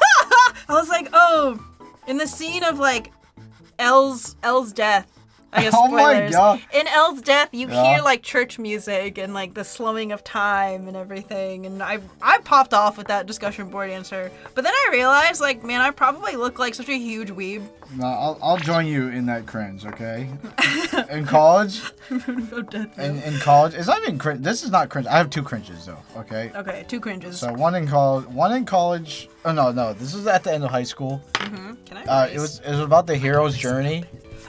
Speaker 1: was like, oh, in the scene of like L's death, I guess spoilers.
Speaker 2: Oh my God.
Speaker 1: In L's death, you hear like church music and like the slowing of time and everything. And I popped off with that discussion board answer. But then I realized, like, man, I probably look like such a huge weeb.
Speaker 2: No, I'll join you in that cringe, okay? In college, in college, it's not even cringe. This is not cringe. I have 2 cringes though, okay?
Speaker 1: Okay, 2 cringes.
Speaker 2: So one in college. Oh no, this was at the end of high school.
Speaker 1: Mm-hmm. Can I?
Speaker 2: It was about the hero's journey.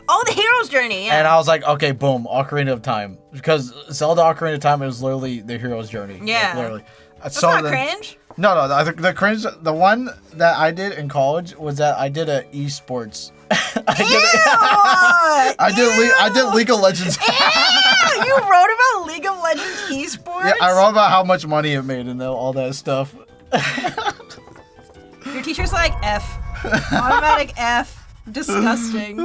Speaker 1: Oh, the hero's journey, yeah.
Speaker 2: And I was like, okay, boom, Ocarina of Time, because Zelda Ocarina of Time, it was literally the hero's journey.
Speaker 1: Yeah.
Speaker 2: Like, literally.
Speaker 1: That's not cringe.
Speaker 2: No, the cringe, the one that I did in college was that I did a esports. I did League of Legends.
Speaker 1: Ew, you wrote about League of Legends esports?
Speaker 2: Yeah, I wrote about how much money it made and all that stuff.
Speaker 1: Your teacher's like, F. Automatic F. Disgusting.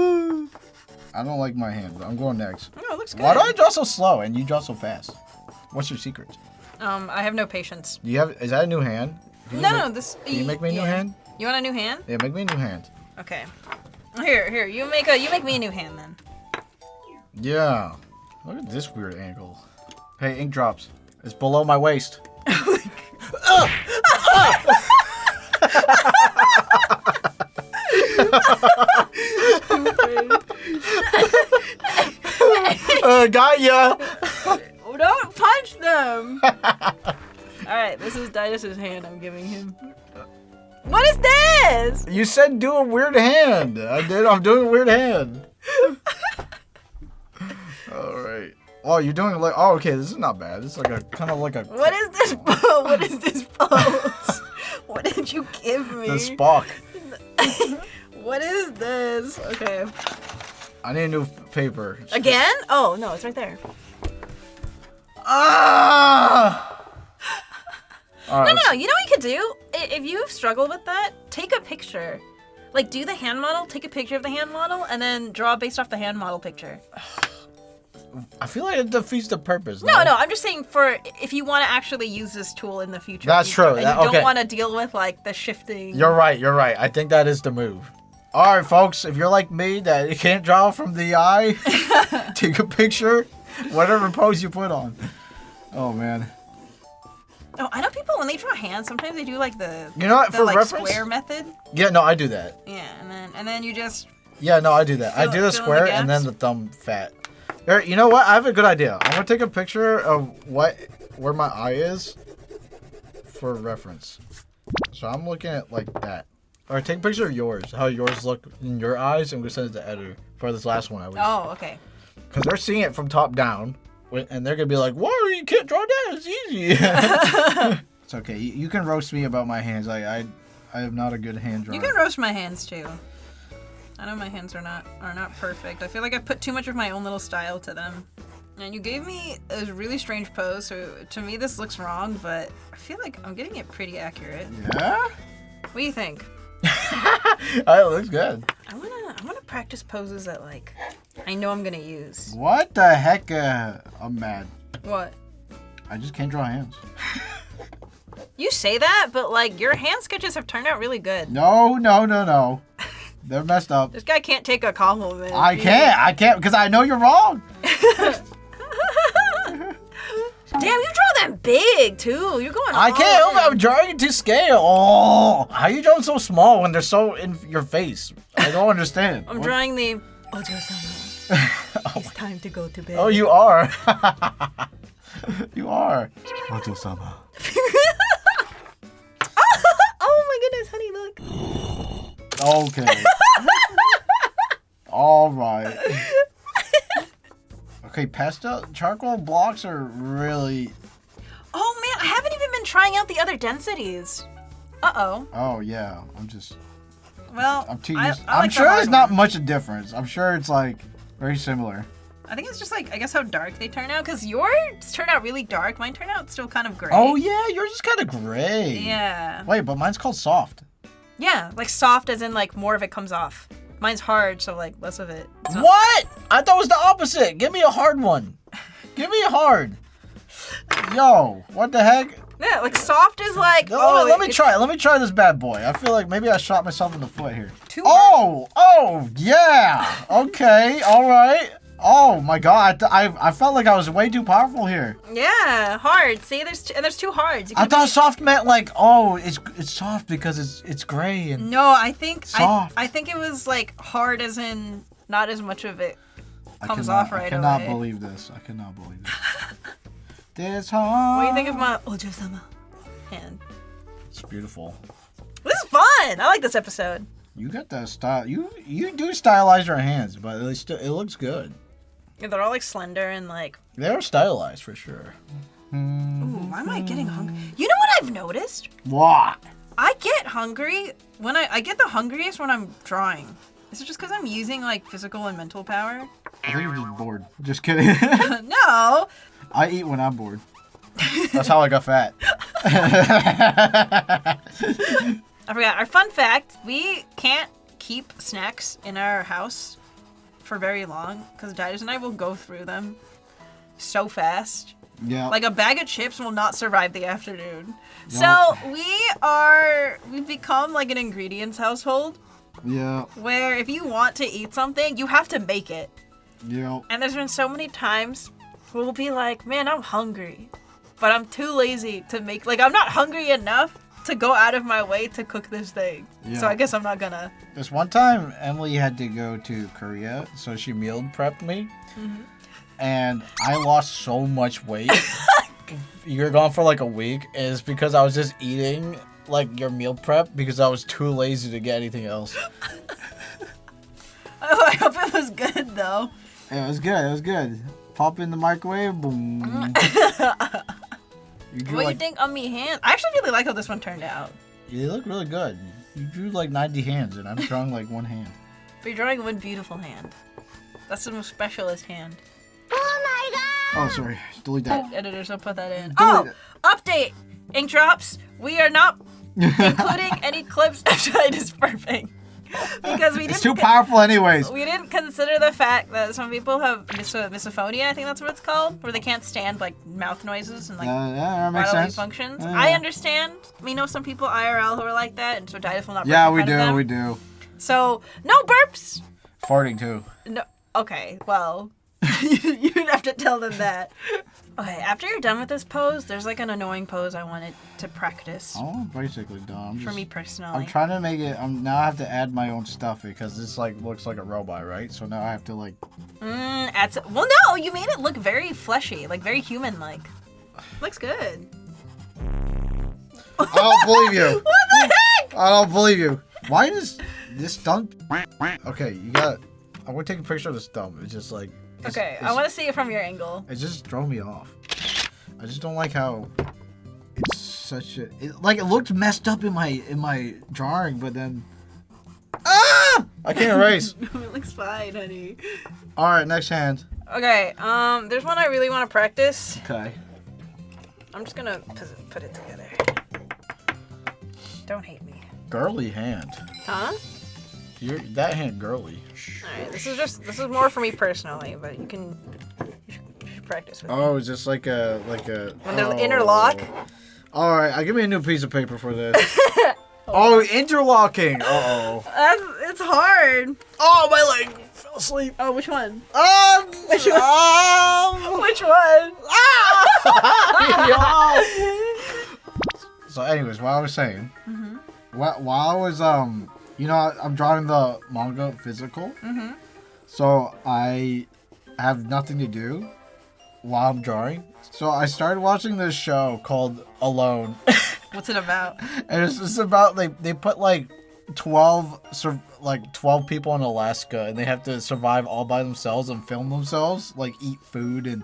Speaker 2: I don't like my hand, but I'm going next.
Speaker 1: Oh, it looks good.
Speaker 2: Why do I draw so slow and you draw so fast? What's your secret?
Speaker 1: I have no patience.
Speaker 2: Is that a new hand?
Speaker 1: Can
Speaker 2: you make me a new hand?
Speaker 1: You want a new hand?
Speaker 2: Yeah, make me a new hand.
Speaker 1: Okay. Here, you make me a new hand then.
Speaker 2: Yeah. Look at this weird angle. Hey, ink drops. It's below my waist. Got ya!
Speaker 1: Don't punch them! Alright, this is Daidus' hand I'm giving him. What is this?
Speaker 2: You said do a weird hand. I'm doing a weird hand. Alright. Oh, you're doing like, oh, okay, this is not bad. This is like kind of like a...
Speaker 1: What is this pose? What did you give me?
Speaker 2: The Spock.
Speaker 1: What is this? Okay.
Speaker 2: I need a new paper.
Speaker 1: Again? Oh, no, it's right there.
Speaker 2: Ah!
Speaker 1: Right, no, you know what you could do? If you have struggled with that, take a picture. Like, do the hand model, take a picture of the hand model, and then draw based off the hand model picture.
Speaker 2: I feel like it defeats the purpose.
Speaker 1: No, I'm just saying for if you want to actually use this tool in the future.
Speaker 2: That's true.
Speaker 1: And you don't want to deal with, like, the shifting.
Speaker 2: You're right. I think that is the move. All right, folks, if you're like me, that you can't draw from the eye, take a picture, whatever pose you put on. Oh, man.
Speaker 1: Oh, I know people, when they draw hands, sometimes they do, like, the,
Speaker 2: you know what, for
Speaker 1: like,
Speaker 2: reference?
Speaker 1: Square method.
Speaker 2: Yeah, no, I do that.
Speaker 1: Yeah, and then you just...
Speaker 2: Yeah, no, I do that. I do the square and then the thumb fat. You know what? I have a good idea. I'm going to take a picture of where my eye is for reference. So I'm looking at, like, that. Or take a picture of yours, how yours look in your eyes, and we're going to send it to the editor for this last one.
Speaker 1: Oh, okay.
Speaker 2: Because they're seeing it from top down. And they're going to be like, whoa, you can't draw that. It's easy. It's okay. You can roast me about my hands. I am not a good hand drawer.
Speaker 1: You can roast my hands, too. I know my hands are not perfect. I feel like I put too much of my own little style to them. And you gave me a really strange pose, so to me this looks wrong, but I feel like I'm getting it pretty accurate.
Speaker 2: Yeah?
Speaker 1: What do you think?
Speaker 2: It looks good.
Speaker 1: I wanna practice poses that, like, I know I'm gonna use.
Speaker 2: What the heck? I'm mad.
Speaker 1: What?
Speaker 2: I just can't draw hands.
Speaker 1: You say that, but, like, your hand sketches have turned out really good.
Speaker 2: No. They're messed up.
Speaker 1: This guy can't take a compliment.
Speaker 2: I can't, because I know you're wrong.
Speaker 1: Damn, you draw them big, too. You're going
Speaker 2: I can't help it. I'm drawing it to scale. Oh, how are you drawing so small when they're so in your face? I don't understand.
Speaker 1: I'm drawing the... Ojo-sama. It's time to go to bed.
Speaker 2: Oh, you are. You are. Ojo-sama.
Speaker 1: Oh my goodness, honey, look.
Speaker 2: Okay. All right. Okay, pastel charcoal blocks are really...
Speaker 1: Oh man, I haven't even been trying out the other densities. Uh-oh.
Speaker 2: Oh, yeah.
Speaker 1: Well,
Speaker 2: I'm too used.
Speaker 1: I
Speaker 2: I'm
Speaker 1: like the
Speaker 2: sure there's
Speaker 1: hard
Speaker 2: not
Speaker 1: one.
Speaker 2: much of a difference. I'm sure it's like very similar.
Speaker 1: I think it's just like, I guess how dark they turn out. Because yours turn out really dark. Mine turn out still kind of gray.
Speaker 2: Oh, yeah. Yours is kind of gray.
Speaker 1: Yeah.
Speaker 2: Wait, but mine's called soft.
Speaker 1: Yeah, like soft as in like more of it comes off. Mine's hard, so like less of it. It's not-
Speaker 2: What? I thought it was the opposite. Give me a hard one. Give me a hard. Yo, what the heck?
Speaker 1: Yeah, like soft is like.
Speaker 2: Let me try. Let me try this bad boy. I feel like maybe I shot myself in the foot here.
Speaker 1: Too hard.
Speaker 2: Oh, yeah. Okay, all right. Oh my God, I felt like I was way too powerful here.
Speaker 1: Yeah, hard. See, there's two hards.
Speaker 2: I thought soft meant like, oh, it's soft because it's gray and
Speaker 1: No, I think
Speaker 2: soft.
Speaker 1: I think it was like hard as in not as much of it comes
Speaker 2: cannot-
Speaker 1: off right
Speaker 2: I cannot
Speaker 1: away.
Speaker 2: believe this. I cannot believe this. This hard.
Speaker 1: What do you think of my Ojo-sama hand?
Speaker 2: It's beautiful.
Speaker 1: This is fun. I like this episode.
Speaker 2: You got that style. You do stylize your hands, but it looks good.
Speaker 1: Yeah, they're all like slender and like.
Speaker 2: They're stylized for sure.
Speaker 1: Ooh, why am I getting hungry? You know what I've noticed?
Speaker 2: What?
Speaker 1: I get hungry when I get the hungriest when I'm drawing. Is it just because I'm using like physical and mental power?
Speaker 2: I think you're just bored. Just kidding.
Speaker 1: No.
Speaker 2: I eat when I'm bored. That's how I got fat.
Speaker 1: I forgot. Our fun fact: we can't keep snacks in our house for very long because Daidus and I will go through them so fast.
Speaker 2: Yeah.
Speaker 1: Like a bag of chips will not survive the afternoon. So we've become like an ingredients household
Speaker 2: Yeah.
Speaker 1: where if you want to eat something, you have to make it.
Speaker 2: Yeah.
Speaker 1: And there's been so many times where we'll be like, man, I'm hungry, but I'm too lazy to make, like, I'm not hungry enough to go out of my way to cook this thing.
Speaker 2: Yeah.
Speaker 1: So I guess I'm not gonna.
Speaker 2: This one time, Emily had to go to Korea, so she meal prepped me.
Speaker 1: Mm-hmm.
Speaker 2: And I lost so much weight. You're gone for like a week. And it's because I was just eating like your meal prep because I was too lazy to get anything else.
Speaker 1: Oh, I hope it was good though.
Speaker 2: Yeah, it was good. It was good. Pop in the microwave. Boom. You drew
Speaker 1: What do you
Speaker 2: like,
Speaker 1: think of me hands? I actually really like how this one turned out.
Speaker 2: You look really good. You drew like 90 hands, and I'm drawing like one hand.
Speaker 1: But you're drawing one beautiful hand. That's the most specialist hand.
Speaker 2: Oh, sorry. Delete that.
Speaker 1: Editors will put that in.
Speaker 2: Delete
Speaker 1: Update! Ink drops. We are not including any clips of Daidus burping. Because we
Speaker 2: It's
Speaker 1: didn't
Speaker 2: too powerful anyways.
Speaker 1: we didn't consider the fact that some people have misophonia, I think that's what it's called, where they can't stand like mouth noises and like
Speaker 2: Yeah, that makes
Speaker 1: bodily
Speaker 2: sense.
Speaker 1: functions.
Speaker 2: Yeah.
Speaker 1: I understand. We know some people IRL who are like that, and so Daidus will not burp
Speaker 2: Yeah,
Speaker 1: in
Speaker 2: we
Speaker 1: front of
Speaker 2: do.
Speaker 1: them.
Speaker 2: We do.
Speaker 1: So, no burps!
Speaker 2: Farting too.
Speaker 1: No. Okay, well, you'd have to tell them that. Okay, after you're done with this pose, there's like an annoying pose I wanted to practice
Speaker 2: I'm basically done.
Speaker 1: for me personally.
Speaker 2: I'm trying to make it. Now I have to add my own stuff because this like looks like a robot, right? So now I have to like.
Speaker 1: Well, no, you made it look very fleshy, like very human-like. Looks good.
Speaker 2: I don't believe you.
Speaker 1: What the heck?
Speaker 2: I don't believe you. Why does this thumb? Okay, you got. I want to take a picture of this thumb. It's just like.
Speaker 1: Okay, I want to see it from your angle.
Speaker 2: It just throw me off. I just don't like how. It's such a. It looked messed up in my drawing, but then. Ah! I can't erase.
Speaker 1: It looks fine, honey.
Speaker 2: All right, next hand.
Speaker 1: Okay, there's one I really want to practice.
Speaker 2: Okay.
Speaker 1: I'm just gonna put it together. Don't hate me.
Speaker 2: Girly hand.
Speaker 1: Huh?
Speaker 2: That hand girly.
Speaker 1: Alright, this is more for me personally, but you should practice with me.
Speaker 2: Oh, it's just like a.
Speaker 1: When they interlock.
Speaker 2: All right, give me a new piece of paper for this. Oh, interlocking.
Speaker 1: It's hard.
Speaker 2: Oh, my leg fell asleep.
Speaker 1: Oh, which one?
Speaker 2: Which one?
Speaker 1: Which one?
Speaker 2: So, anyways, what I was saying, while I was I'm drawing the manga physical. So I have nothing to do while I'm drawing. So I started watching this show called Alone.
Speaker 1: What's it about?
Speaker 2: And it's just about they put like 12 people in Alaska, and they have to survive all by themselves and film themselves, like eat food and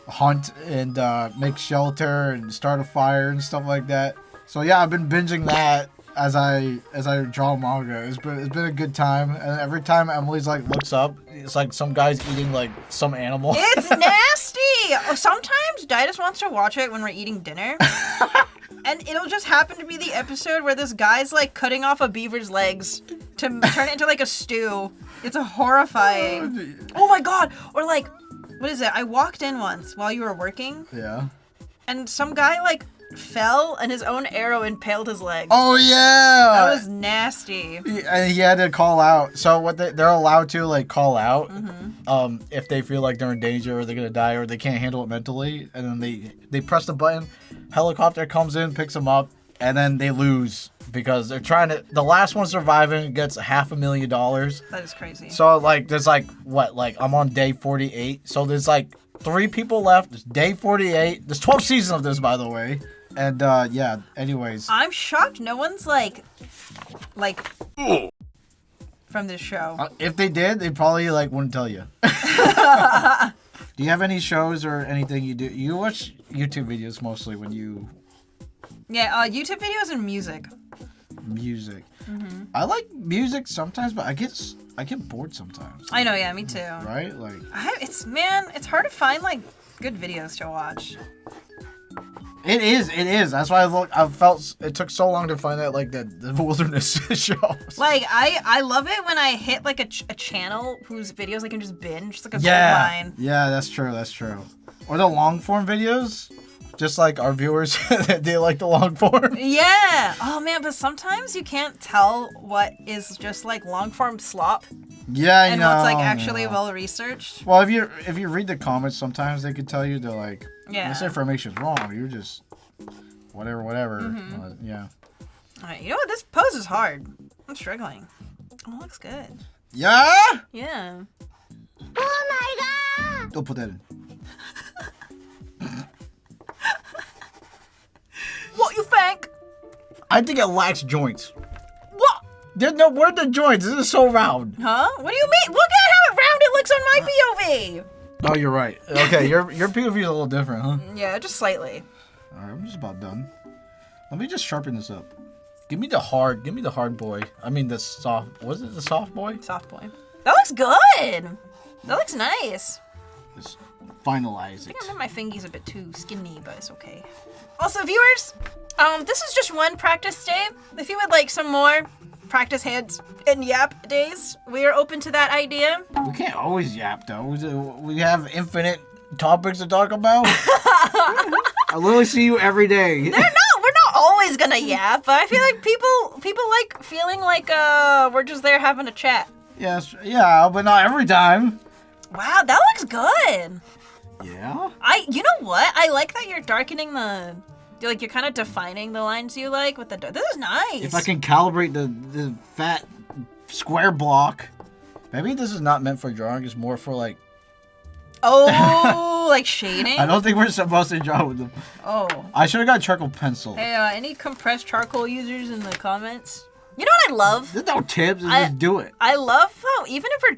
Speaker 2: hunt and make shelter and start a fire and stuff like that. So yeah, I've been binging that as I draw manga. It's been a good time, and every time Emily's like looks up, it's like some guy's eating like some animal.
Speaker 1: It's nasty. Sometimes Daidus wants to watch it when we're eating dinner. And it'll just happen to be the episode where this guy's like cutting off a beaver's legs to turn it into like a stew. It's horrifying. Oh my god! Or like, what is it? I walked in once while you were working.
Speaker 2: Yeah.
Speaker 1: And some guy like fell and his own arrow impaled his leg.
Speaker 2: Oh yeah.
Speaker 1: That was nasty.
Speaker 2: And he had to call out. So what they're allowed to like call out, if they feel like they're in danger or they're gonna die or they can't handle it mentally, and then they press the button. Helicopter comes in, picks them up, and then they lose because they're trying to. The last one surviving gets $500,000.
Speaker 1: That is crazy.
Speaker 2: So like, there's like what? Like I'm on day 48. So there's like 3 people left. It's day 48. There's 12 seasons of this, by the way. And yeah. Anyways,
Speaker 1: I'm shocked no one's like from this show.
Speaker 2: if they did, they probably like wouldn't tell you. Do you have any shows or anything you do? You watch YouTube videos mostly when you...
Speaker 1: Yeah, YouTube videos and music.
Speaker 2: Music. I like music sometimes, but I get bored sometimes.
Speaker 1: I know, yeah, me too.
Speaker 2: Right? Like...
Speaker 1: It's hard to find like good videos to watch.
Speaker 2: It is. That's why I felt it took so long to find that like the wilderness shows.
Speaker 1: Like I love it when I hit like a channel whose videos I can just binge. It's like a gold mine.
Speaker 2: Yeah, that's true. Or the long form videos, just like our viewers, they like the long form.
Speaker 1: Yeah. Oh man, but sometimes you can't tell what is just like long form slop.
Speaker 2: Yeah,
Speaker 1: and what's like actually well researched.
Speaker 2: Well, if you read the comments, sometimes they could tell you they're like, this information's wrong. You're just whatever. Yeah.
Speaker 1: All right, you know what? This pose is hard. I'm struggling. Oh, it looks good.
Speaker 2: Yeah.
Speaker 1: Yeah.
Speaker 3: Oh my god!
Speaker 2: Don't put that in.
Speaker 1: What you think?
Speaker 2: I think it lacks joints.
Speaker 1: What?
Speaker 2: Where are the joints? This is so round.
Speaker 1: Huh? What do you mean? Look at how round it looks on my POV.
Speaker 2: Oh, you're right. Okay, your POV is a little different, huh?
Speaker 1: Yeah, just slightly.
Speaker 2: All right, I'm just about done. Let me just sharpen this up. Give me the hard boy. I mean the soft. Was it the soft boy?
Speaker 1: Soft boy. That looks good. That looks nice.
Speaker 2: Let's finalize it.
Speaker 1: I think I made my fingies a bit too skinny, but it's okay. Also, viewers, this is just one practice day. If you would like some more practice hands and yap days, we are open to that idea.
Speaker 2: We can't always yap though. We have infinite topics to talk about. I literally see you every day.
Speaker 1: We're not always gonna yap, but I feel like people like feeling like we're just there having a chat.
Speaker 2: Yes, yeah, but not every time.
Speaker 1: Wow, that looks good.
Speaker 2: Yeah.
Speaker 1: You know what? I like that you're darkening you're kind of defining the lines you like with the. This is nice.
Speaker 2: If I can calibrate the fat square block, maybe this is not meant for drawing. It's more for like.
Speaker 1: Oh, like shading.
Speaker 2: I don't think we're supposed to draw with them.
Speaker 1: Oh.
Speaker 2: I should have got charcoal pencil.
Speaker 1: Hey, any compressed charcoal users in the comments? You know what I love?
Speaker 2: There's no tips. Just do it.
Speaker 1: I love how even if we're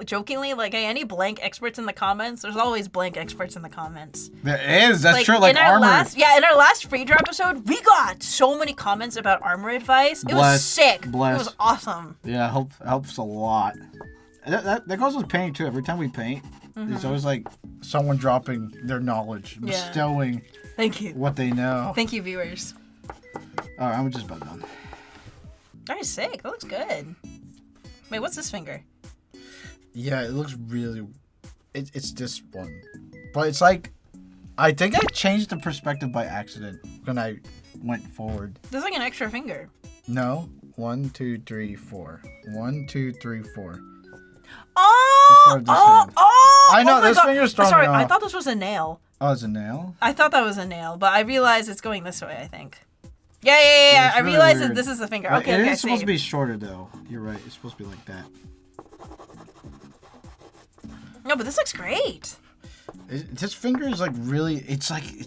Speaker 1: jokingly like, hey, any blank experts in the comments? There's always blank experts in the comments.
Speaker 2: There is. That's true. Like armor.
Speaker 1: In our last free draw episode, we got so many comments about armor advice. It was sick. It was awesome.
Speaker 2: Yeah, helps a lot. That goes with painting too. Every time we paint, there's always like someone dropping their knowledge, bestowing.
Speaker 1: Thank you.
Speaker 2: What they know.
Speaker 1: Thank you, viewers.
Speaker 2: All right, I'm just about done.
Speaker 1: That is sick. That looks good. Wait, what's this finger?
Speaker 2: Yeah, it looks really... It's this one. But it's like... I think I changed the perspective by accident when I went forward.
Speaker 1: There's like an extra finger.
Speaker 2: No. 1, 2, 3, 4. 1, 2, 3, 4. I know, this finger's strong
Speaker 1: Sorry,
Speaker 2: enough.
Speaker 1: I thought this was a nail.
Speaker 2: Oh, it's a nail?
Speaker 1: I thought that was a nail, but I realized it's going this way, I think. Yeah. I
Speaker 2: really
Speaker 1: realized
Speaker 2: weird.
Speaker 1: that this is the finger.
Speaker 2: Like,
Speaker 1: Okay,
Speaker 2: it is supposed to be shorter, though. You're right. It's supposed to be like that.
Speaker 1: No, but this looks great.
Speaker 2: This finger is like really... It's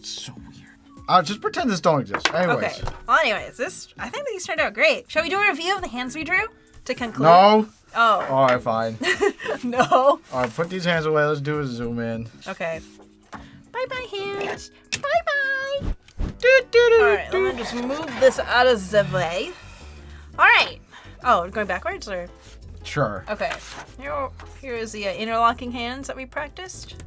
Speaker 2: so weird. Just pretend this don't exist. Anyways.
Speaker 1: Okay. Well, anyways, I think these turned out great. Shall we do a review of the hands we drew to conclude?
Speaker 2: No.
Speaker 1: Oh.
Speaker 2: All right, fine.
Speaker 1: No.
Speaker 2: All right, put these hands away. Let's do a zoom in.
Speaker 1: Okay. Bye-bye, hands. Bye-bye. Alright, let me just move this out of the way. All right. Oh, going backwards or?
Speaker 2: Sure.
Speaker 1: Okay. Here is the interlocking hands that we practiced.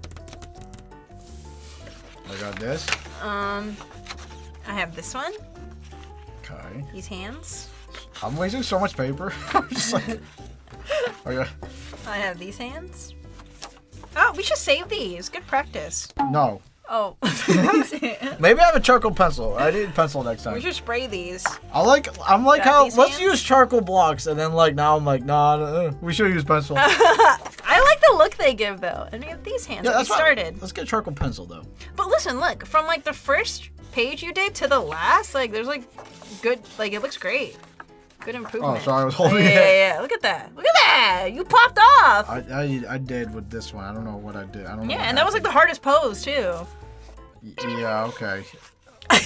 Speaker 2: I got this.
Speaker 1: I have this one.
Speaker 2: Okay.
Speaker 1: These hands.
Speaker 2: I'm wasting so much paper. I'm just like. Okay.
Speaker 1: I have these hands. Oh, we should save these. Good practice.
Speaker 2: No.
Speaker 1: Oh.
Speaker 2: Maybe I have a charcoal pencil. I need a pencil next time.
Speaker 1: We should spray these.
Speaker 2: I'm like
Speaker 1: Got
Speaker 2: how
Speaker 1: these
Speaker 2: let's
Speaker 1: hands?
Speaker 2: use charcoal blocks, and then like now I'm like nah, we should use pencil.
Speaker 1: I like the look they give though. And we have these hands.
Speaker 2: Yeah,
Speaker 1: that we
Speaker 2: that's
Speaker 1: started.
Speaker 2: Let's get charcoal pencil though.
Speaker 1: But listen, look, from like the first page you did to the last, like there's like good, like it looks great. Good improvement.
Speaker 2: Oh, sorry, I was holding it.
Speaker 1: Yeah. Look at that. Look at that. You popped off.
Speaker 2: I did with this one. I don't know what I did. I don't know.
Speaker 1: Yeah,
Speaker 2: what
Speaker 1: and that was like the hardest pose too.
Speaker 2: Yeah. Okay.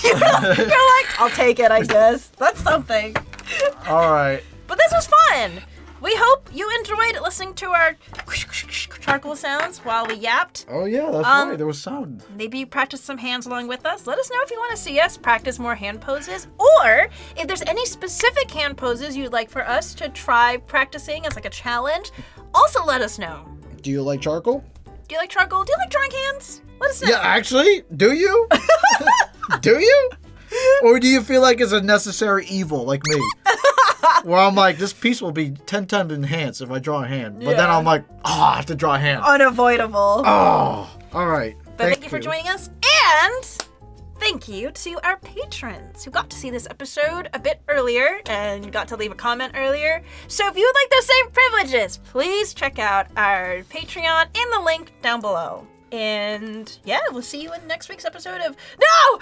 Speaker 1: You're like, I'll take it, I guess. That's something.
Speaker 2: All right.
Speaker 1: But this was fun. We hope you enjoyed listening to our charcoal sounds while we yapped.
Speaker 2: Oh yeah, that's right. There was sound.
Speaker 1: Maybe you practice some hands along with us. Let us know if you want to see us practice more hand poses, or if there's any specific hand poses you'd like for us to try practicing as like a challenge. Also, let us know.
Speaker 2: Do you like charcoal?
Speaker 1: Do you like charcoal? Do you like drawing hands? Let us know.
Speaker 2: Yeah, actually, do you? Do you? Or do you feel like it's a necessary evil, like me? Where I'm like, this piece will be 10 times enhanced if I draw a hand. But then
Speaker 1: Yeah.
Speaker 2: I'm like, I have to draw a hand.
Speaker 1: Unavoidable.
Speaker 2: Oh, all right.
Speaker 1: But thank you for joining us, and thank you to our patrons who got to see this episode a bit earlier and got to leave a comment earlier. So if you would like those same privileges, please check out our Patreon in the link down below. And yeah, we'll see you in next week's episode of No!